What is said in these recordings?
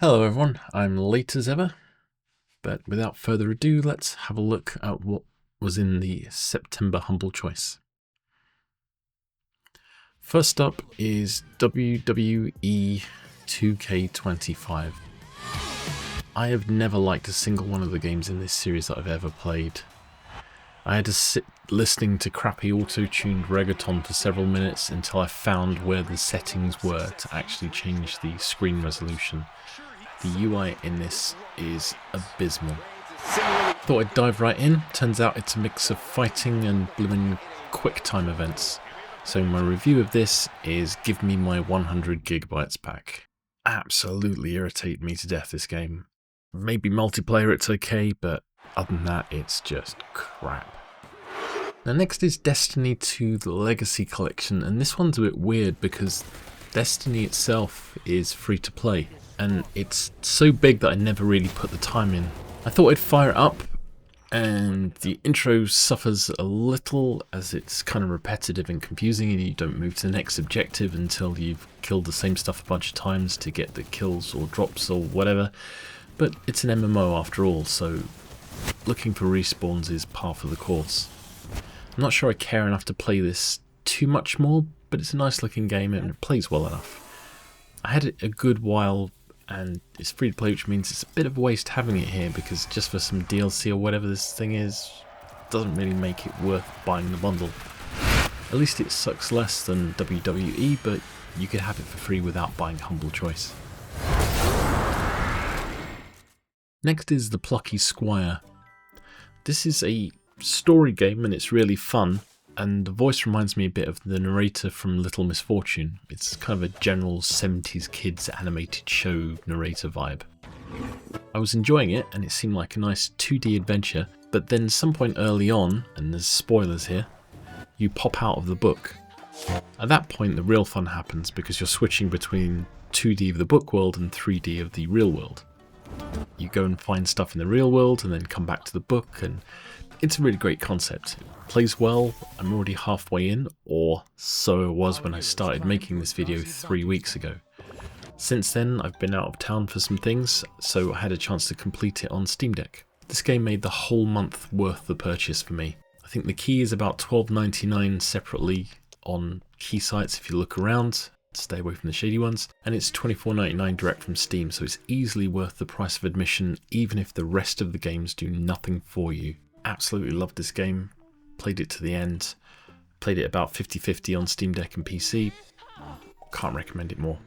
Hello everyone, I'm late as ever, but without further ado, let's have a look at what was in the September Humble Choice. First up is WWE 2K25. I have never liked a single one of the games in this series that I've ever played. I had to sit listening to crappy auto-tuned reggaeton for several minutes until I found where the settings were to actually change the screen resolution. The UI in this is abysmal. Thought I'd dive right in. Turns out it's a mix of fighting and blooming quick time events. So my review of this is give me my 100 gigabytes back. Absolutely irritate me to death, this game. Maybe multiplayer it's okay, but other than that it's just crap. Now next is Destiny 2 The Legacy Collection, and this one's a bit weird because Destiny itself is free to play. And it's so big that I never really put the time in. I thought I'd fire it up, and the intro suffers a little as it's kind of repetitive and confusing, and you don't move to the next objective until you've killed the same stuff a bunch of times to get the kills or drops or whatever. But it's an MMO after all, so looking for respawns is par for the course. I'm not sure I care enough to play this too much more, but it's a nice looking game and it plays well enough. I had it a good while, and it's free to play, which means it's a bit of a waste having it here because just for some DLC or whatever this thing is, doesn't really make it worth buying the bundle. At least it sucks less than WWE, but you could have it for free without buying Humble Choice. Next is the Plucky Squire. This is a story game and it's really fun, and the voice reminds me a bit of the narrator from Little Misfortune. It's kind of a general 70s kids animated show narrator vibe. I was enjoying it and it seemed like a nice 2D adventure, but then some point early on, and there's spoilers here, you pop out of the book. At that point the real fun happens because you're switching between 2D of the book world and 3D of the real world. You go and find stuff in the real world and then come back to the book, and it's a really great concept. It plays well. I'm already halfway in, or so it was when I started making this video 3 weeks ago. Since then I've been out of town for some things, so I had a chance to complete it on Steam Deck. This game made the whole month worth the purchase for me. I think the key is about $12.99 separately on key sites if you look around. Stay away from the shady ones, and it's $24.99 direct from Steam, so it's easily worth the price of admission even if the rest of the games do nothing for you. Absolutely loved this game, played it to the end, played it about 50-50 on Steam Deck and PC, can't recommend it more.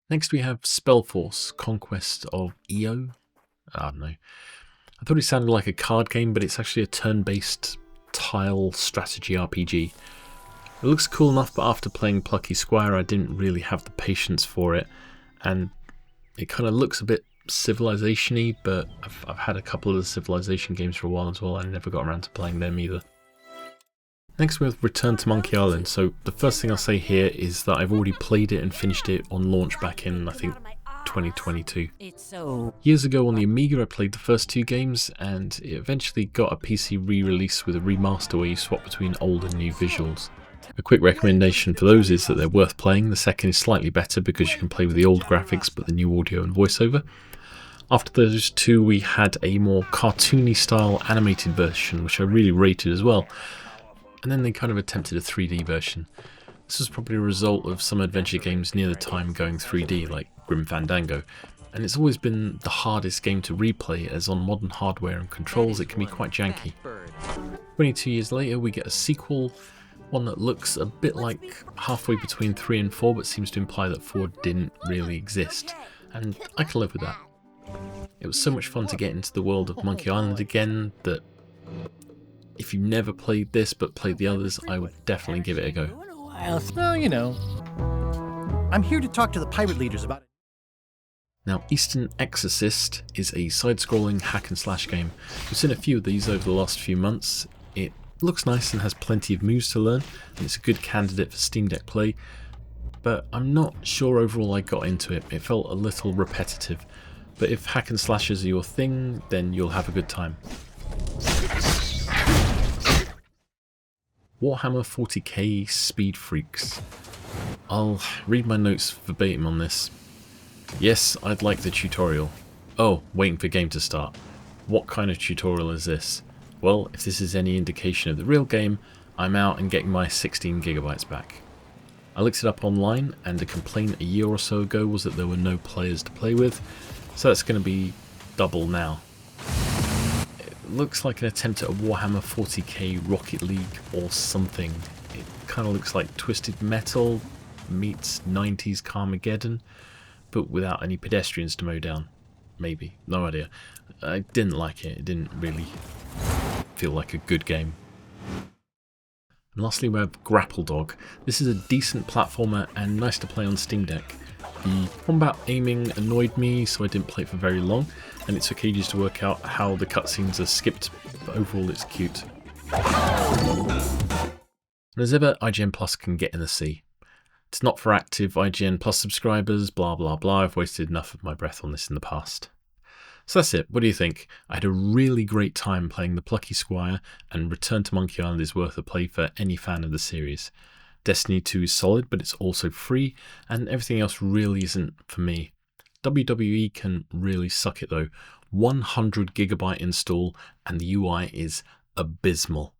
Next we have Spellforce, Conquest of Eo. I don't know. I thought it sounded like a card game, but it's actually a turn-based tile strategy RPG. It looks cool enough, but after playing Plucky Squire I didn't really have the patience for it, and it kind of looks a bit Civilization-y, but I've had a couple of the Civilization games for a while as well, and I never got around to playing them either. Next we have Return to Monkey Island. So the first thing I'll say here is that I've already played it and finished it on launch back in, I think, 2022. Years ago on the Amiga I played the first 2 games, and it eventually got a PC re-release with a remaster where you swap between old and new visuals. A quick recommendation for those is that they're worth playing. The second is slightly better because you can play with the old graphics but the new audio and voiceover. After those 2 we had a more cartoony style animated version which I really rated as well, and then they kind of attempted a 3D version. This was probably a result of some adventure games near the time going 3D like Grim Fandango, and it's always been the hardest game to replay as on modern hardware and controls it can be quite janky. 22 years later we get a sequel, one that looks a bit like halfway between 3 and 4 but seems to imply that 4 didn't really exist, and I can live with that. It was so much fun to get into the world of Monkey Island again that if you never played this but played the others, I would definitely give it a go. Well, you know, I'm here to talk to the pirate leaders about it. Now, Eastern Exorcist is a side-scrolling hack-and-slash game. We've seen a few of these over the last few months. It looks nice and has plenty of moves to learn, and it's a good candidate for Steam Deck play, but I'm not sure overall I got into it. It felt a little repetitive, but if hack and slashes are your thing, then you'll have a good time. Warhammer 40k Speed Freeks. I'll read my notes verbatim on this. Yes, I'd like the tutorial. Oh, waiting for game to start. What kind of tutorial is this? Well, if this is any indication of the real game, I'm out and getting my 16 gigabytes back. I looked it up online, and a complaint a year or so ago was that there were no players to play with, so that's going to be double now. It looks like an attempt at a Warhammer 40k Rocket League or something. It kind of looks like Twisted Metal meets 90s Carmageddon, but without any pedestrians to mow down. Maybe. No idea. I didn't like it. It didn't really feel like a good game. And lastly we have Grapple Dog. This is a decent platformer and nice to play on Steam Deck. The combat aiming annoyed me, so I didn't play it for very long, and it took ages to work out how the cutscenes are skipped, but overall it's cute. And as ever, IGN Plus can get in the sea. It's not for active IGN Plus subscribers, blah blah blah. I've wasted enough of my breath on this in the past. So that's it. What do you think? I had a really great time playing the Plucky Squire, and Return to Monkey Island is worth a play for any fan of the series. Destiny 2 is solid, but it's also free, and everything else really isn't for me. WWE can really suck it though. 100GB install, and the UI is abysmal.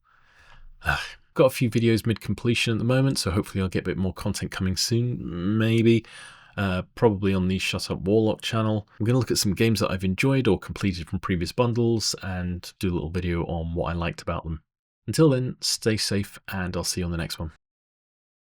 Got a few videos mid-completion at the moment, so hopefully I'll get a bit more content coming soon, maybe. Probably on the Shut Up Warlock channel. I'm going to look at some games that I've enjoyed or completed from previous bundles and do a little video on what I liked about them. Until then, stay safe and I'll see you on the next one.